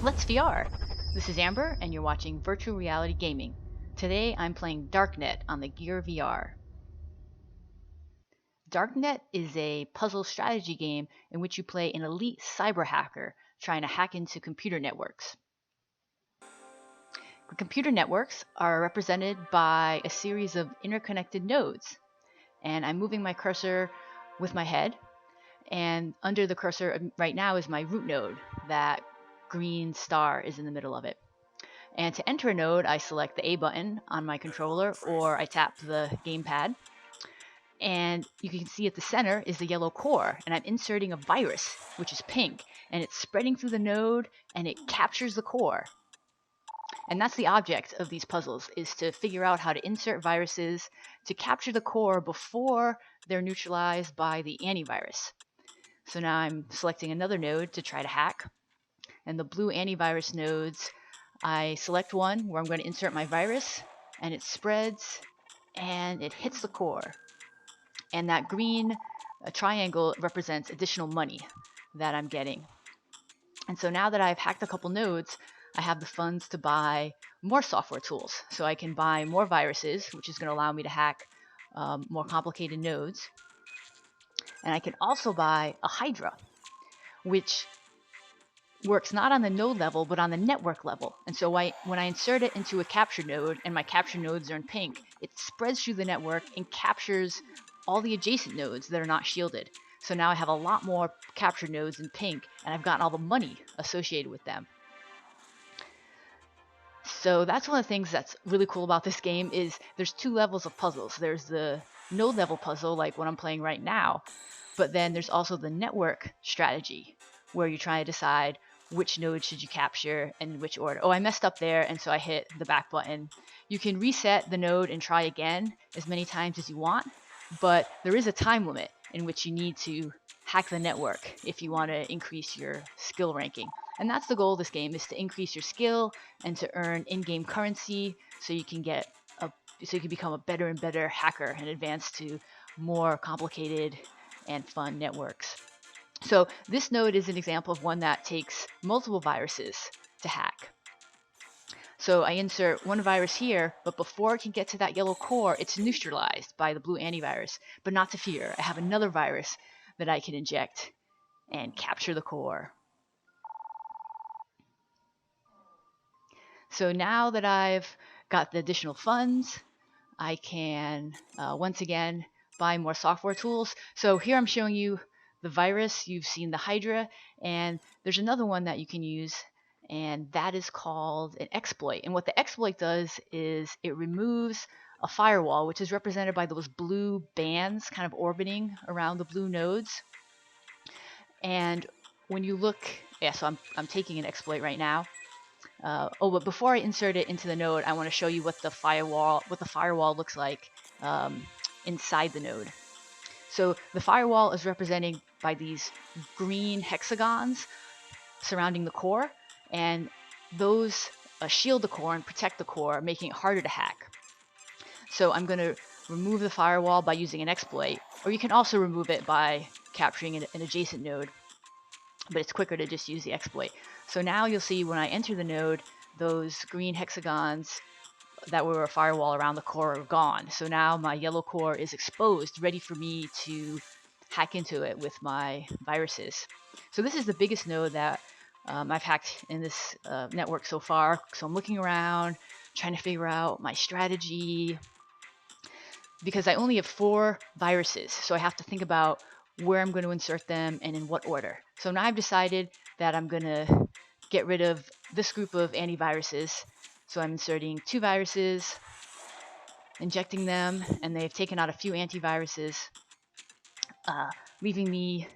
Let's VR! This is Amber, and you're watching Virtual Reality Gaming. Today I'm playing Darknet on the Gear VR. Darknet is a puzzle strategy game in which you play an elite cyber hacker trying to hack into computer networks. Computer networks are represented by a series of interconnected nodes, and I'm moving my cursor with my head, and under the cursor right now is my root node. That green star is in the middle of it. And to enter a node, I select the A button on my controller, or I tap the gamepad. And you can see at the center is the yellow core, and I'm inserting a virus, which is pink, and it's spreading through the node, and it captures the core. And that's the object of these puzzles, is to figure out how to insert viruses to capture the core before they're neutralized by the antivirus. So now I'm selecting another node to try to hack. And the blue antivirus nodes, I select one where I'm going to insert my virus, and it spreads, and it hits the core. And that green triangle represents additional money that I'm getting. And so now that I've hacked a couple nodes, I have the funds to buy more software tools. So I can buy more viruses, which is going to allow me to hack more complicated nodes. And I can also buy a Hydra, which works not on the node level, but on the network level. And so when I insert it into a capture node, and my capture nodes are in pink, it spreads through the network and captures all the adjacent nodes that are not shielded. So now I have a lot more capture nodes in pink, and I've gotten all the money associated with them. So that's one of the things that's really cool about this game is there's two levels of puzzles. There's the node level puzzle, like what I'm playing right now, but then there's also the network strategy, where you're trying to decide which node should you capture and in which order. Oh, I messed up there, and so I hit the back button. You can reset the node and try again as many times as you want, but there is a time limit in which you need to hack the network if you want to increase your skill ranking. And that's the goal of this game, is to increase your skill and to earn in-game currency so you can become a better and better hacker and advance to more complicated and fun networks. So this node is an example of one that takes multiple viruses to hack. So I insert one virus here, but before it can get to that yellow core, it's neutralized by the blue antivirus. But not to fear, I have another virus that I can inject and capture the core. So now that I've got the additional funds, I can once again buy more software tools. So here I'm showing you the virus, you've seen the Hydra, and there's another one that you can use, and that is called an exploit. And what the exploit does is it removes a firewall, which is represented by those blue bands kind of orbiting around the blue nodes. And when you look, so I'm taking an exploit right now. But before I insert it into the node, I want to show you what the firewall looks like inside the node. So the firewall is represented by these green hexagons surrounding the core, and those shield the core and protect the core, making it harder to hack. So I'm going to remove the firewall by using an exploit, or you can also remove it by capturing an adjacent node, but it's quicker to just use the exploit. So now you'll see when I enter the node, those green hexagons that were a firewall around the core are gone. So now my yellow core is exposed, ready for me to hack into it with my viruses. So this is the biggest node that I've hacked in this network so far. So I'm looking around, trying to figure out my strategy, because I only have 4 viruses. So I have to think about where I'm going to insert them and in what order. So now I've decided that I'm going to get rid of this group of antiviruses. So I'm inserting 2 viruses, injecting them, and they've taken out a few antiviruses, leaving me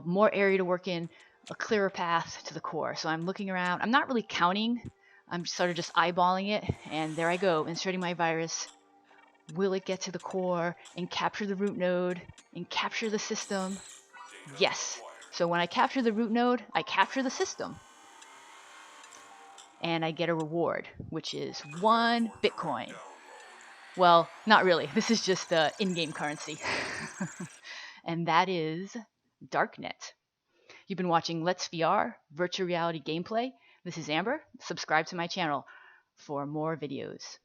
more area to work in, a clearer path to the core. So I'm looking around. I'm not really counting. I'm sort of just eyeballing it, and there I go, inserting my virus. Will it get to the core and capture the root node and capture the system? Yes. So when I capture the root node, I capture the system. And I get a reward, which is 1 Bitcoin. Well, not really. This is just in-game currency. And that is Darknet. You've been watching Let's VR, virtual reality gameplay. This is Amber. Subscribe to my channel for more videos.